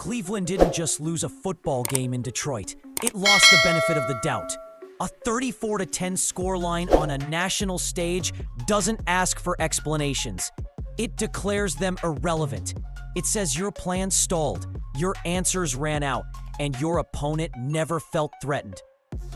Cleveland didn't just lose a football game in Detroit. It lost the benefit of the doubt. A 34-10 scoreline on a national stage doesn't ask for explanations. It declares them irrelevant. It says your plan stalled, your answers ran out, and your opponent never felt threatened.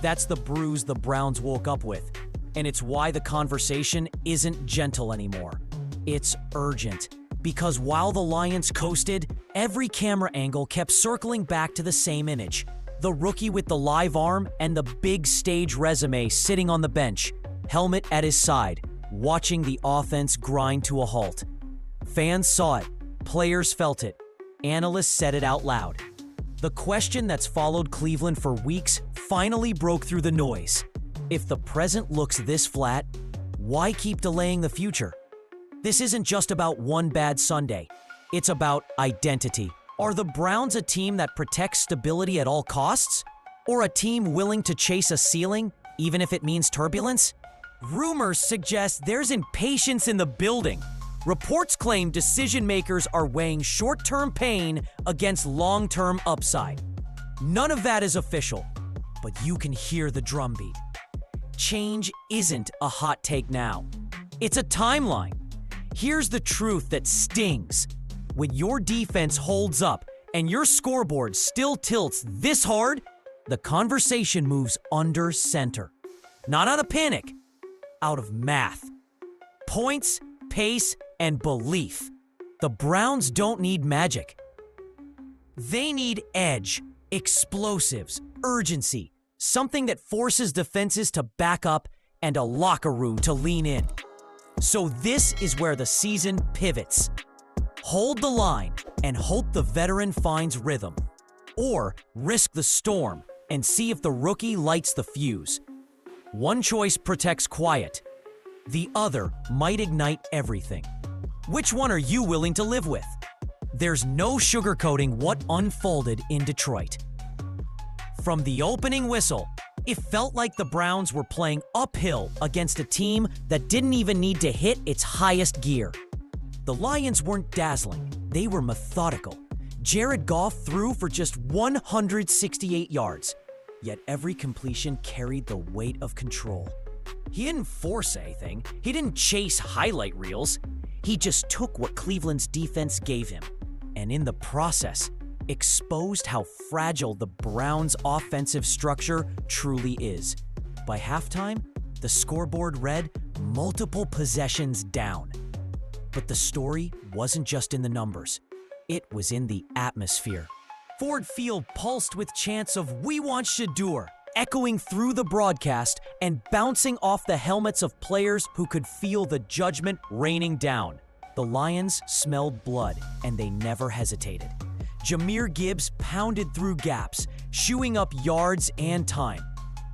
That's the bruise the Browns woke up with, and it's why the conversation isn't gentle anymore. It's urgent, because while the Lions coasted, every camera angle kept circling back to the same image. The rookie with the live arm and the big stage resume sitting on the bench, helmet at his side, watching the offense grind to a halt. Fans saw it, players felt it, analysts said it out loud. The question that's followed Cleveland for weeks finally broke through the noise. If the present looks this flat, why keep delaying the future? This isn't just about one bad Sunday. It's about identity. Are the Browns a team that protects stability at all costs? Or a team willing to chase a ceiling, even if it means turbulence? Rumors suggest there's impatience in the building. Reports claim decision makers are weighing short-term pain against long-term upside. None of that is official, but you can hear the drumbeat. Change isn't a hot take now. It's a timeline. Here's the truth that stings. When your defense holds up and your scoreboard still tilts this hard, the conversation moves under center. Not out of panic, out of math. Points, pace, and belief. The Browns don't need magic. They need edge, explosives, urgency, something that forces defenses to back up and a locker room to lean in. So this is where the season pivots. Hold the line and hope the veteran finds rhythm. Or risk the storm and see if the rookie lights the fuse. One choice protects quiet. The other might ignite everything. Which one are you willing to live with? There's no sugarcoating what unfolded in Detroit. From the opening whistle, it felt like the Browns were playing uphill against a team that didn't even need to hit its highest gear. The Lions weren't dazzling, they were methodical. Jared Goff threw for just 168 yards, yet every completion carried the weight of control. He didn't force anything, he didn't chase highlight reels. He just took what Cleveland's defense gave him, and in the process, exposed how fragile the Browns' offensive structure truly is. By halftime, the scoreboard read multiple possessions down. But the story wasn't just in the numbers. It was in the atmosphere. Ford Field pulsed with chants of "We want Shedeur," echoing through the broadcast and bouncing off the helmets of players who could feel the judgment raining down. The Lions smelled blood, and they never hesitated. Jahmyr Gibbs pounded through gaps, shooing up yards and time.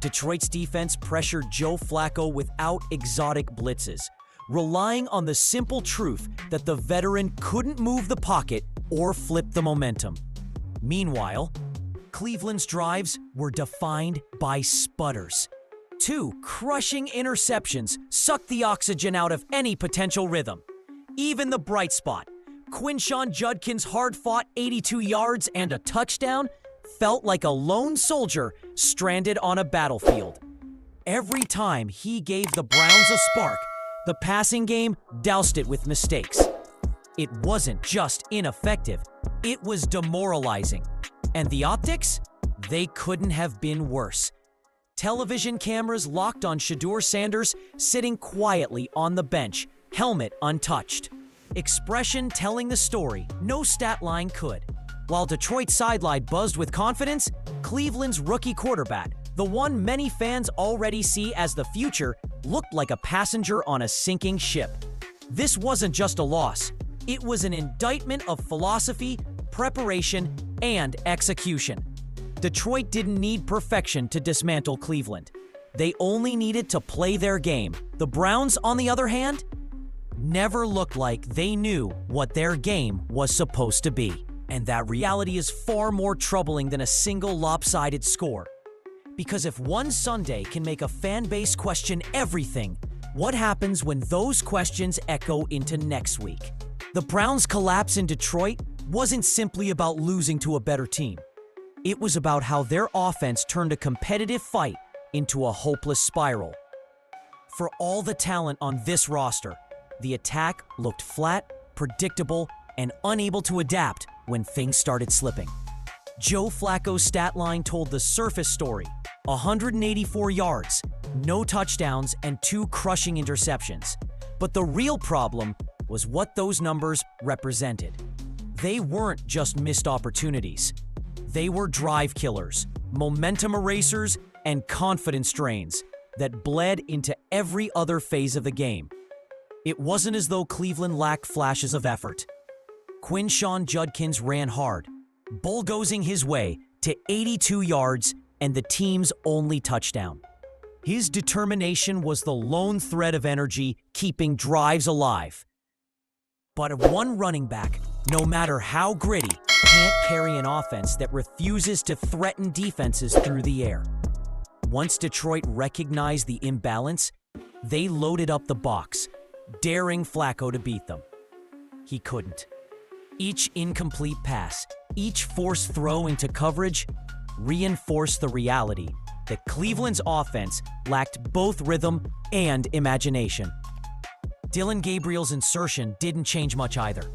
Detroit's defense pressured Joe Flacco without exotic blitzes, relying on the simple truth that the veteran couldn't move the pocket or flip the momentum. Meanwhile, Cleveland's drives were defined by sputters. 2 crushing interceptions sucked the oxygen out of any potential rhythm. Even the bright spot, Quinshon Judkins' hard-fought 82 yards and a touchdown, felt like a lone soldier stranded on a battlefield. Every time he gave the Browns a spark, the passing game doused it with mistakes. It wasn't just ineffective, it was demoralizing. And the optics? They couldn't have been worse. Television cameras locked on Shedeur Sanders sitting quietly on the bench, helmet untouched. Expression telling the story no stat line could. While Detroit's sideline buzzed with confidence, Cleveland's rookie quarterback, the one many fans already see as the future, looked like a passenger on a sinking ship. This wasn't just a loss. It was an indictment of philosophy, preparation, and execution. Detroit didn't need perfection to dismantle Cleveland. They only needed to play their game. The Browns, on the other hand, never looked like they knew what their game was supposed to be. And that reality is far more troubling than a single lopsided score. Because if one Sunday can make a fan base question everything, what happens when those questions echo into next week? The Browns' collapse in Detroit wasn't simply about losing to a better team. It was about how their offense turned a competitive fight into a hopeless spiral. For all the talent on this roster, the attack looked flat, predictable, and unable to adapt when things started slipping. Joe Flacco's stat line told the surface story: 184 yards, no touchdowns, and 2 crushing interceptions. But the real problem was what those numbers represented. They weren't just missed opportunities. They were drive killers, momentum erasers, and confidence drains that bled into every other phase of the game. It wasn't as though Cleveland lacked flashes of effort. Quinshon Judkins ran hard, bulldozing his way to 82 yards and the team's only touchdown. His determination was the lone thread of energy keeping drives alive. But if one running back, no matter how gritty, can't carry an offense that refuses to threaten defenses through the air. Once Detroit recognized the imbalance, they loaded up the box, daring Flacco to beat them. He couldn't. Each incomplete pass, each forced throw into coverage reinforced the reality that Cleveland's offense lacked both rhythm and imagination. Dillon Gabriel's insertion didn't change much either.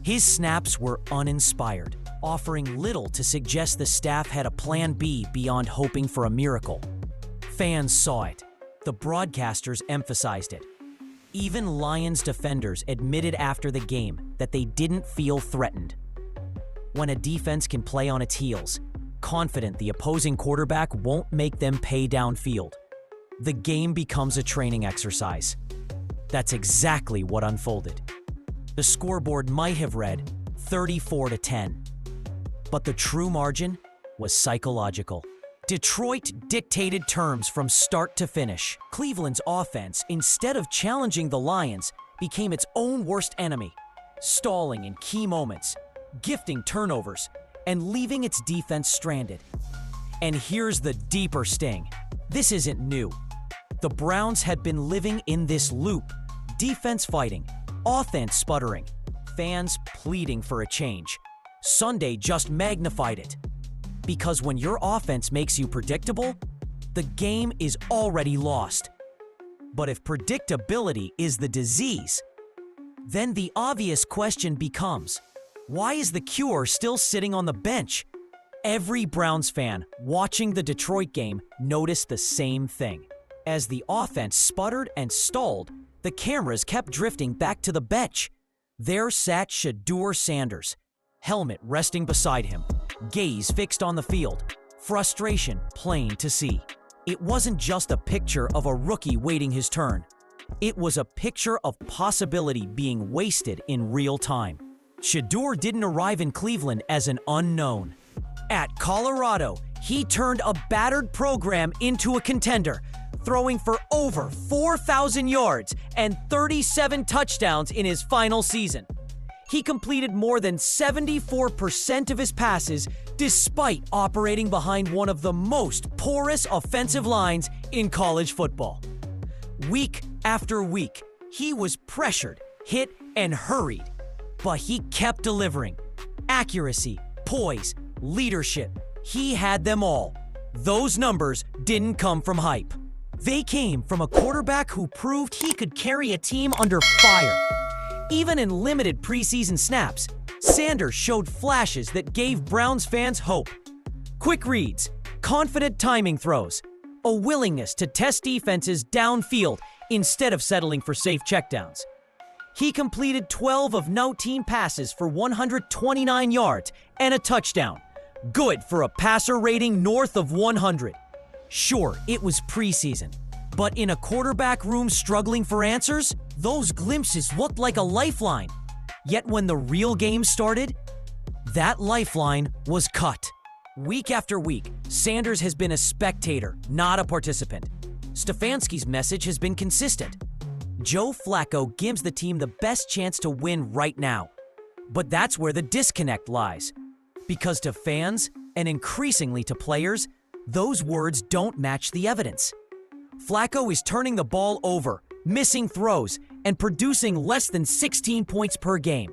His snaps were uninspired, offering little to suggest the staff had a plan B beyond hoping for a miracle. Fans saw it. The broadcasters emphasized it. Even Lions defenders admitted after the game that they didn't feel threatened. When a defense can play on its heels, confident the opposing quarterback won't make them pay downfield, the game becomes a training exercise. That's exactly what unfolded. The scoreboard might have read 34-10, but the true margin was psychological. Detroit dictated terms from start to finish. Cleveland's offense, instead of challenging the Lions, became its own worst enemy, stalling in key moments, gifting turnovers, and leaving its defense stranded. And here's the deeper sting. This isn't new. The Browns had been living in this loop: defense fighting, offense sputtering, fans pleading for a change. Sunday just magnified it. Because when your offense makes you predictable, the game is already lost. But if predictability is the disease, then the obvious question becomes, why is the cure still sitting on the bench? Every Browns fan watching the Detroit game noticed the same thing. As the offense sputtered and stalled, the cameras kept drifting back to the bench. There sat Shedeur Sanders, helmet resting beside him, gaze fixed on the field, frustration plain to see. It wasn't just a picture of a rookie waiting his turn. It was a picture of possibility being wasted in real time. Shedeur didn't arrive in Cleveland as an unknown. At Colorado, he turned a battered program into a contender, throwing for over 4,000 yards and 37 touchdowns in his final season. He completed more than 74% of his passes despite operating behind one of the most porous offensive lines in college football. Week after week, he was pressured, hit, and hurried, but he kept delivering. Accuracy, poise, leadership, he had them all. Those numbers didn't come from hype. They came from a quarterback who proved he could carry a team under fire. Even in limited preseason snaps, Sanders showed flashes that gave Browns fans hope. Quick reads, confident timing throws, a willingness to test defenses downfield instead of settling for safe checkdowns. He completed 12 of 19 passes for 129 yards and a touchdown. Good for a passer rating north of 100. Sure, it was preseason, but in a quarterback room struggling for answers, those glimpses looked like a lifeline. Yet when the real game started, that lifeline was cut. Week after week, Sanders has been a spectator, not a participant. Stefanski's message has been consistent. Joe Flacco gives the team the best chance to win right now. But that's where the disconnect lies. Because to fans, and increasingly to players, those words don't match the evidence. Flacco is turning the ball over, missing throws, and producing less than 16 points per game.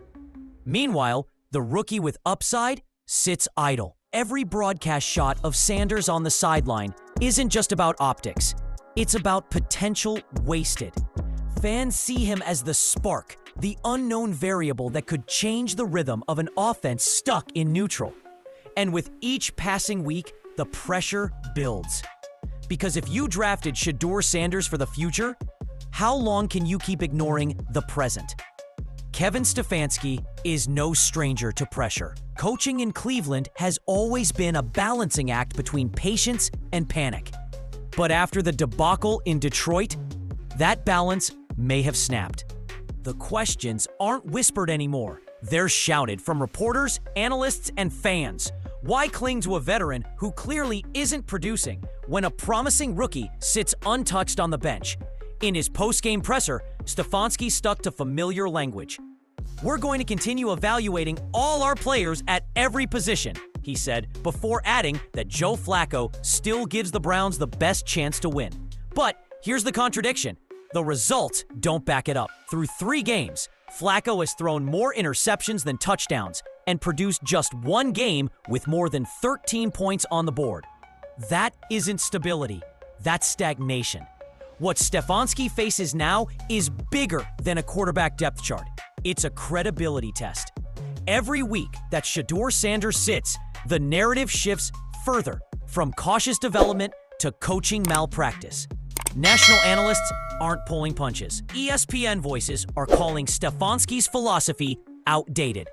Meanwhile, The rookie with upside sits idle. Every broadcast shot of Sanders on the sideline isn't just about optics. It's about potential wasted. Fans see him as the spark, the unknown variable that could change the rhythm of an offense stuck in neutral. And with each passing week, the pressure builds. Because if you drafted Shedeur Sanders for the future, how long can you keep ignoring the present? Kevin Stefanski is no stranger to pressure. Coaching in Cleveland has always been a balancing act between patience and panic. But after the debacle in Detroit, that balance may have snapped. The questions aren't whispered anymore. They're shouted from reporters, analysts, and fans. Why cling to a veteran who clearly isn't producing when a promising rookie sits untouched on the bench? In his post-game presser, Stefanski stuck to familiar language. "We're going to continue evaluating all our players at every position," he said, before adding that Joe Flacco still gives the Browns the best chance to win. But here's the contradiction. The results don't back it up. Through 3 games, Flacco has thrown more interceptions than touchdowns and produced just 1 game with more than 13 points on the board. That isn't stability. That's stagnation. What Stefanski faces now is bigger than a quarterback depth chart. It's a credibility test. Every week that Shedeur Sanders sits, the narrative shifts further from cautious development to coaching malpractice. National analysts aren't pulling punches. ESPN voices are calling Stefanski's philosophy outdated.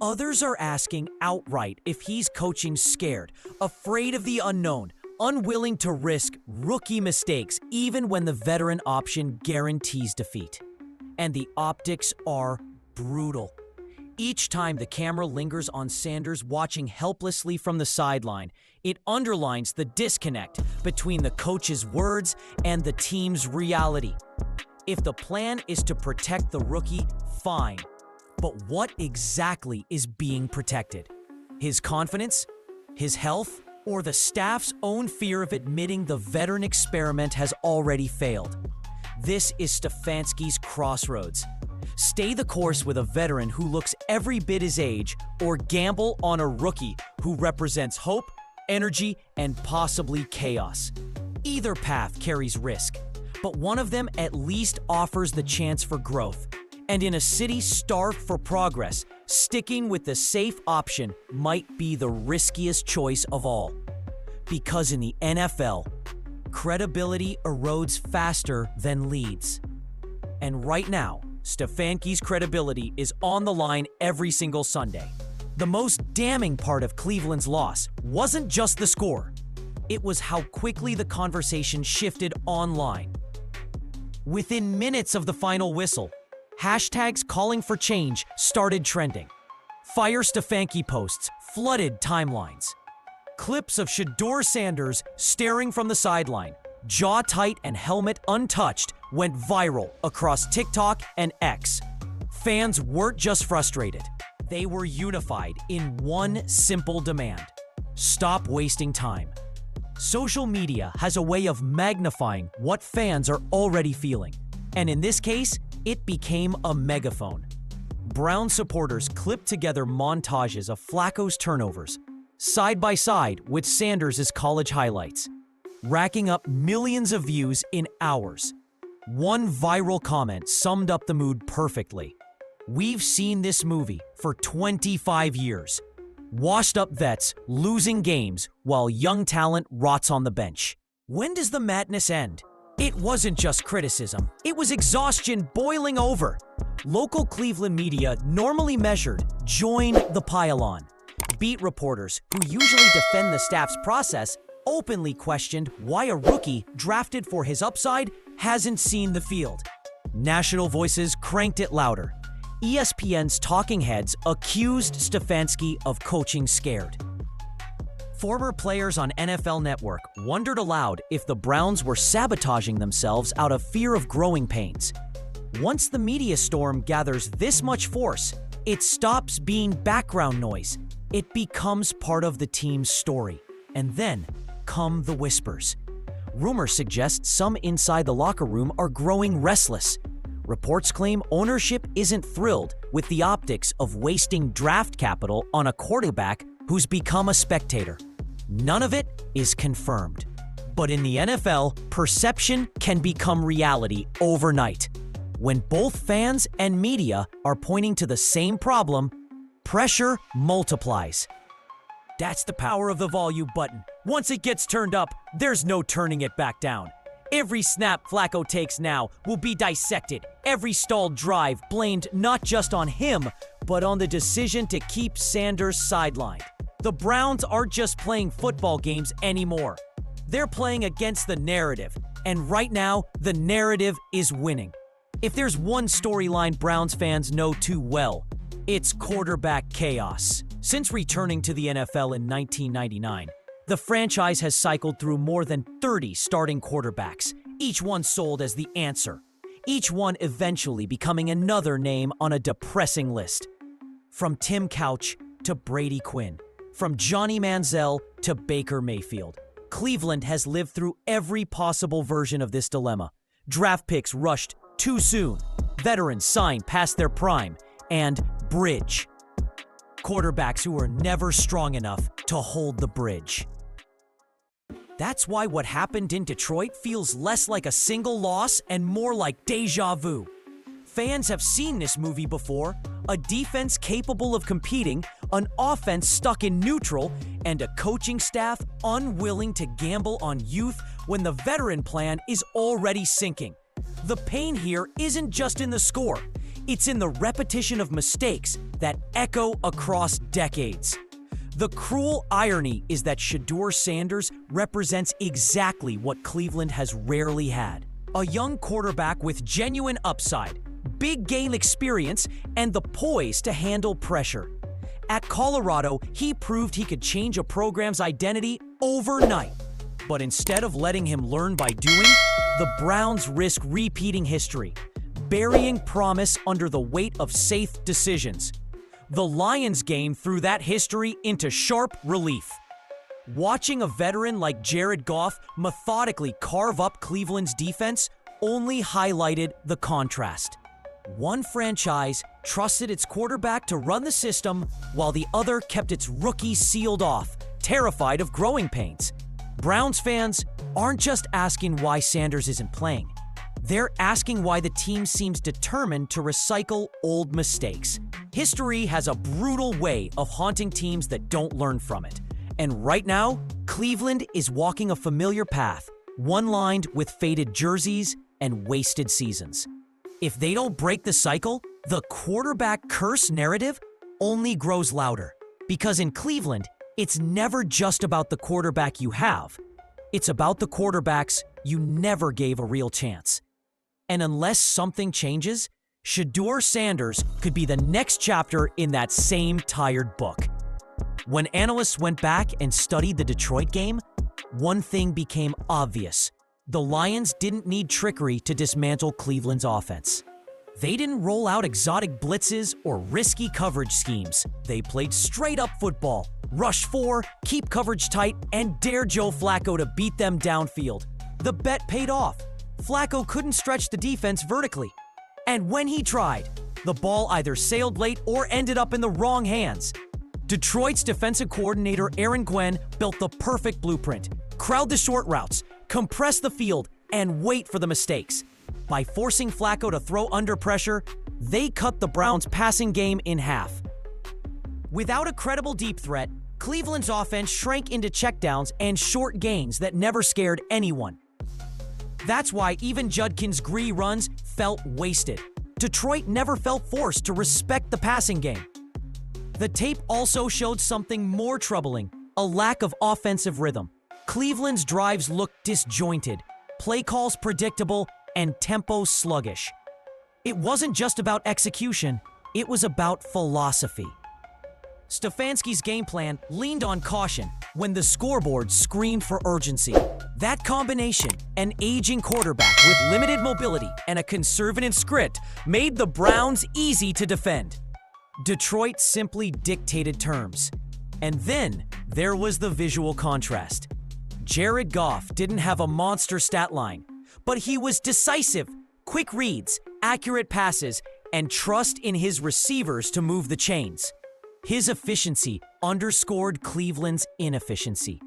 Others are asking outright if he's coaching scared, afraid of the unknown, unwilling to risk rookie mistakes even when the veteran option guarantees defeat. And the optics are brutal. Each time the camera lingers on Sanders watching helplessly from the sideline, it underlines the disconnect between the coach's words and the team's reality. If the plan is to protect the rookie, fine. But what exactly is being protected? His confidence? His health? Or the staff's own fear of admitting the veteran experiment has already failed? This is Stefanski's crossroads. Stay the course with a veteran who looks every bit his age, or gamble on a rookie who represents hope, energy, and possibly chaos. Either path carries risk, but one of them at least offers the chance for growth. And in a city starved for progress, sticking with the safe option might be the riskiest choice of all. Because in the NFL, credibility erodes faster than leads. And right now, Stefanski's credibility is on the line every single Sunday. The most damning part of Cleveland's loss wasn't just the score. It was how quickly the conversation shifted online. Within minutes of the final whistle, hashtags calling for change started trending. Fire Stefanski posts flooded timelines. Clips of Shedeur Sanders staring from the sideline, jaw tight and helmet untouched, went viral across TikTok and X. Fans weren't just frustrated. They were unified in one simple demand: stop wasting time. Social media has a way of magnifying what fans are already feeling. And in this case, it became a megaphone. Brown supporters clipped together montages of Flacco's turnovers, side by side with Sanders' college highlights, racking up millions of views in hours. One viral comment summed up the mood perfectly. "We've seen this movie for 25 years. Washed-up vets losing games while young talent rots on the bench. When does the madness end?" It wasn't just criticism. It was exhaustion boiling over. Local Cleveland media, normally measured, joined the pile-on. Beat reporters, who usually defend the staff's process, openly questioned why a rookie drafted for his upside hasn't seen the field. National voices cranked it louder. ESPN's talking heads accused Stefanski of coaching scared. Former players on NFL Network wondered aloud if the Browns were sabotaging themselves out of fear of growing pains. Once the media storm gathers this much force, it stops being background noise. It becomes part of the team's story. And then come the whispers. Rumors suggest some inside the locker room are growing restless. Reports claim ownership isn't thrilled with the optics of wasting draft capital on a quarterback who's become a spectator. None of it is confirmed. But in the NFL, perception can become reality overnight. When both fans and media are pointing to the same problem, pressure multiplies. That's the power of the volume button. Once it gets turned up, there's no turning it back down. Every snap Flacco takes now will be dissected. Every stalled drive blamed not just on him, but on the decision to keep Sanders sidelined. The Browns aren't just playing football games anymore. They're playing against the narrative, and right now, the narrative is winning. If there's one storyline Browns fans know too well, it's quarterback chaos. Since returning to the NFL in 1999, the franchise has cycled through more than 30 starting quarterbacks, each one sold as the answer, each one eventually becoming another name on a depressing list. From Tim Couch to Brady Quinn, from Johnny Manziel to Baker Mayfield, Cleveland has lived through every possible version of this dilemma. Draft picks rushed too soon, veterans signed past their prime, and bridge. Quarterbacks who were never strong enough to hold the bridge. That's why what happened in Detroit feels less like a single loss and more like deja vu. Fans have seen this movie before, a defense capable of competing, an offense stuck in neutral, and a coaching staff unwilling to gamble on youth when the veteran plan is already sinking. The pain here isn't just in the score, it's in the repetition of mistakes that echo across decades. The cruel irony is that Shedeur Sanders represents exactly what Cleveland has rarely had. A young quarterback with genuine upside, big game experience, and the poise to handle pressure. At Colorado, he proved he could change a program's identity overnight. But instead of letting him learn by doing, the Browns risk repeating history, burying promise under the weight of safe decisions. The Lions game threw that history into sharp relief. Watching a veteran like Jared Goff methodically carve up Cleveland's defense only highlighted the contrast. One franchise trusted its quarterback to run the system, while the other kept its rookie sealed off, terrified of growing pains. Browns fans aren't just asking why Sanders isn't playing. They're asking why the team seems determined to recycle old mistakes. History has a brutal way of haunting teams that don't learn from it. And right now, Cleveland is walking a familiar path, one lined with faded jerseys and wasted seasons. If they don't break the cycle, the quarterback curse narrative only grows louder. Because in Cleveland, it's never just about the quarterback you have. It's about the quarterbacks you never gave a real chance. And unless something changes, Shedeur Sanders could be the next chapter in that same tired book. When analysts went back and studied the Detroit game, one thing became obvious. The Lions didn't need trickery to dismantle Cleveland's offense. They didn't roll out exotic blitzes or risky coverage schemes. They played straight-up football, rush 4, keep coverage tight, and dare Joe Flacco to beat them downfield. The bet paid off. Flacco couldn't stretch the defense vertically. And when he tried, the ball either sailed late or ended up in the wrong hands. Detroit's defensive coordinator Aaron Glenn built the perfect blueprint. Crowd the short routes, compress the field, and wait for the mistakes. By forcing Flacco to throw under pressure, they cut the Browns' passing game in half. Without a credible deep threat, Cleveland's offense shrank into checkdowns and short gains that never scared anyone. That's why even Judkin's gritty runs felt wasted. Detroit never felt forced to respect the passing game. The tape also showed something more troubling, a lack of offensive rhythm. Cleveland's drives looked disjointed, play calls predictable, and tempo sluggish. It wasn't just about execution, it was about philosophy. Stefanski's game plan leaned on caution when the scoreboard screamed for urgency. That combination, an aging quarterback with limited mobility and a conservative script, made the Browns easy to defend. Detroit simply dictated terms. And then there was the visual contrast. Jared Goff didn't have a monster stat line, but he was decisive, quick reads, accurate passes, and trust in his receivers to move the chains. His efficiency underscored Cleveland's inefficiency.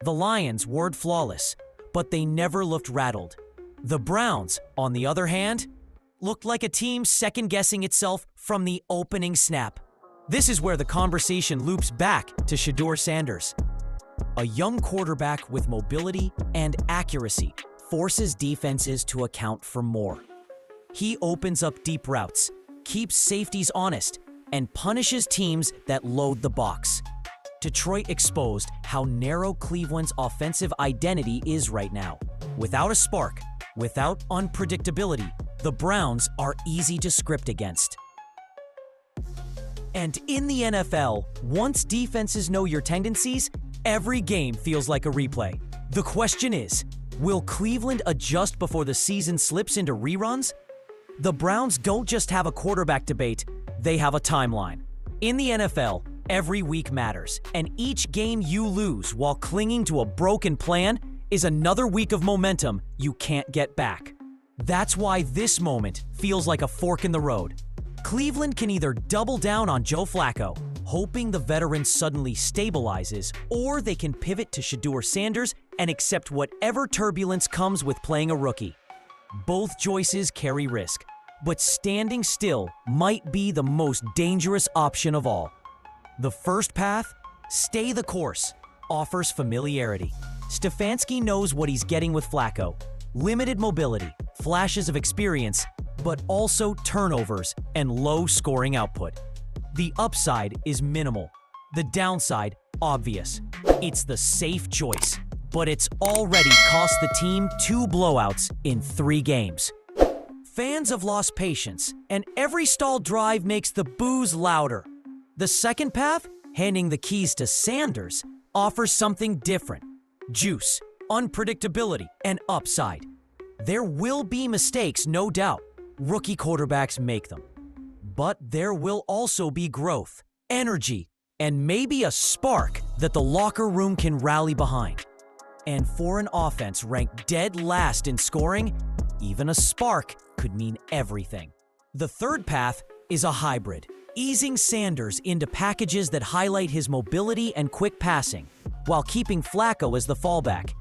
The Lions weren't flawless, but they never looked rattled. The Browns, on the other hand, looked like a team second-guessing itself from the opening snap. This is where the conversation loops back to Shedeur Sanders. A young quarterback with mobility and accuracy forces defenses to account for more. He opens up deep routes, keeps safeties honest, and punishes teams that load the box. Detroit exposed how narrow Cleveland's offensive identity is right now. Without a spark, without unpredictability, the Browns are easy to script against. And in the NFL, once defenses know your tendencies, every game feels like a replay. The question is, will Cleveland adjust before the season slips into reruns? The Browns don't just have a quarterback debate, they have a timeline. In the NFL, every week matters, and each game you lose while clinging to a broken plan is another week of momentum you can't get back. That's why this moment feels like a fork in the road. Cleveland can either double down on Joe Flacco, hoping the veteran suddenly stabilizes, or they can pivot to Shedeur Sanders and accept whatever turbulence comes with playing a rookie. Both choices carry risk, but standing still might be the most dangerous option of all. The first path, stay the course, offers familiarity. Stefanski knows what he's getting with Flacco. Limited mobility, flashes of experience, but also turnovers and low scoring output. The upside is minimal. The downside, obvious. It's the safe choice, but it's already cost the team 2 blowouts in 3 games. Fans have lost patience, and every stalled drive makes the boos louder. The second path, handing the keys to Sanders, offers something different. Juice, unpredictability, and upside. There will be mistakes, no doubt. Rookie quarterbacks make them. But there will also be growth, energy, and maybe a spark that the locker room can rally behind. And for an offense ranked dead last in scoring, even a spark could mean everything. The third path is a hybrid, easing Sanders into packages that highlight his mobility and quick passing, while keeping Flacco as the fallback.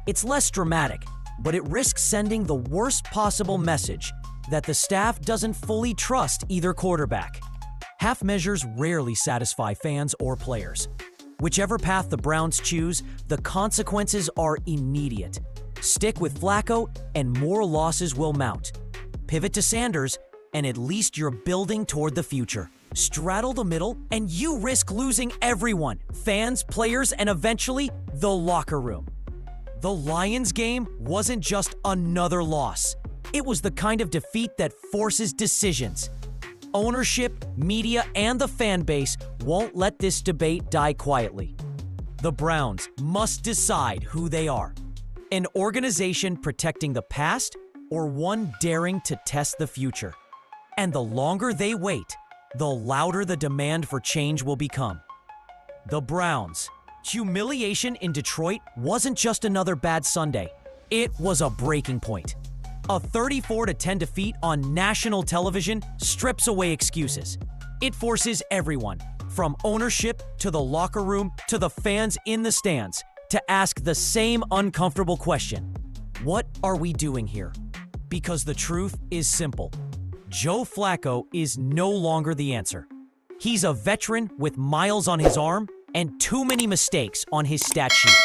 It's less dramatic, but it risks sending the worst possible message that the staff doesn't fully trust either quarterback. Half measures rarely satisfy fans or players. Whichever path the Browns choose, the consequences are immediate. Stick with Flacco, and more losses will mount. Pivot to Sanders, and at least you're building toward the future. Straddle the middle, and you risk losing everyone, fans, players, and eventually the locker room. The Lions game wasn't just another loss. It was the kind of defeat that forces decisions. Ownership, media, and the fan base won't let this debate die quietly. The Browns must decide who they are. An organization protecting the past, or one daring to test the future. And the longer they wait, the louder the demand for change will become. The Browns. Humiliation in Detroit wasn't just another bad Sunday. It was a breaking point. A 34-10 defeat on national television strips away excuses. It forces everyone, from ownership to the locker room to the fans in the stands, to ask the same uncomfortable question. What are we doing here? Because the truth is simple. Joe Flacco is no longer the answer. He's a veteran with miles on his arm and too many mistakes on his stat sheet.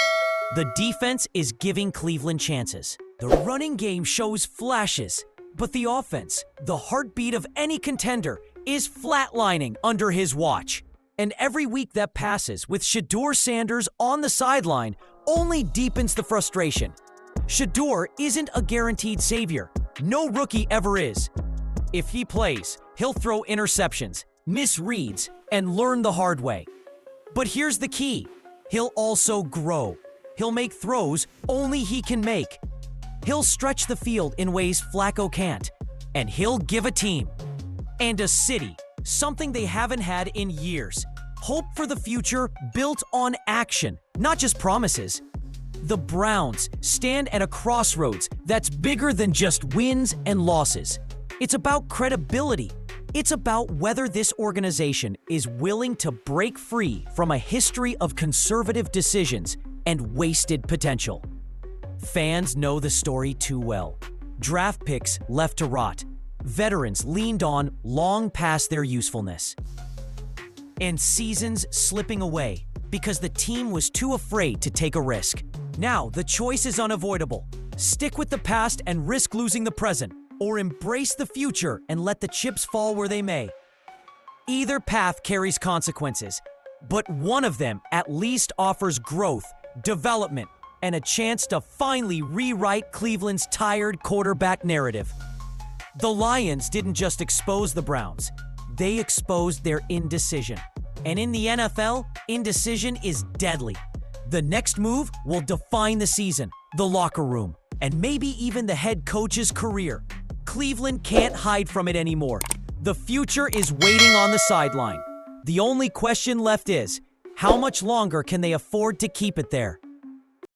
The defense is giving Cleveland chances. The running game shows flashes, but the offense, the heartbeat of any contender, is flatlining under his watch. And every week that passes with Shedeur Sanders on the sideline only deepens the frustration. Shedeur isn't a guaranteed savior. No rookie ever is. If he plays, he'll throw interceptions, misreads, and learn the hard way. But here's the key. He'll also grow. He'll make throws only he can make. He'll stretch the field in ways Flacco can't. And he'll give a team and a city something they haven't had in years. Hope for the future built on action, not just promises. The Browns stand at a crossroads that's bigger than just wins and losses. It's about credibility. It's about whether this organization is willing to break free from a history of conservative decisions and wasted potential. Fans know the story too well. Draft picks left to rot. Veterans leaned on long past their usefulness. And seasons slipping away because the team was too afraid to take a risk. Now, the choice is unavoidable. Stick with the past and risk losing the present, or embrace the future and let the chips fall where they may. Either path carries consequences, but one of them at least offers growth, development, and a chance to finally rewrite Cleveland's tired quarterback narrative. The Lions didn't just expose the Browns, they exposed their indecision. And in the NFL, indecision is deadly. The next move will define the season, the locker room, and maybe even the head coach's career. Cleveland can't hide from it anymore. The future is waiting on the sideline. The only question left is, how much longer can they afford to keep it there?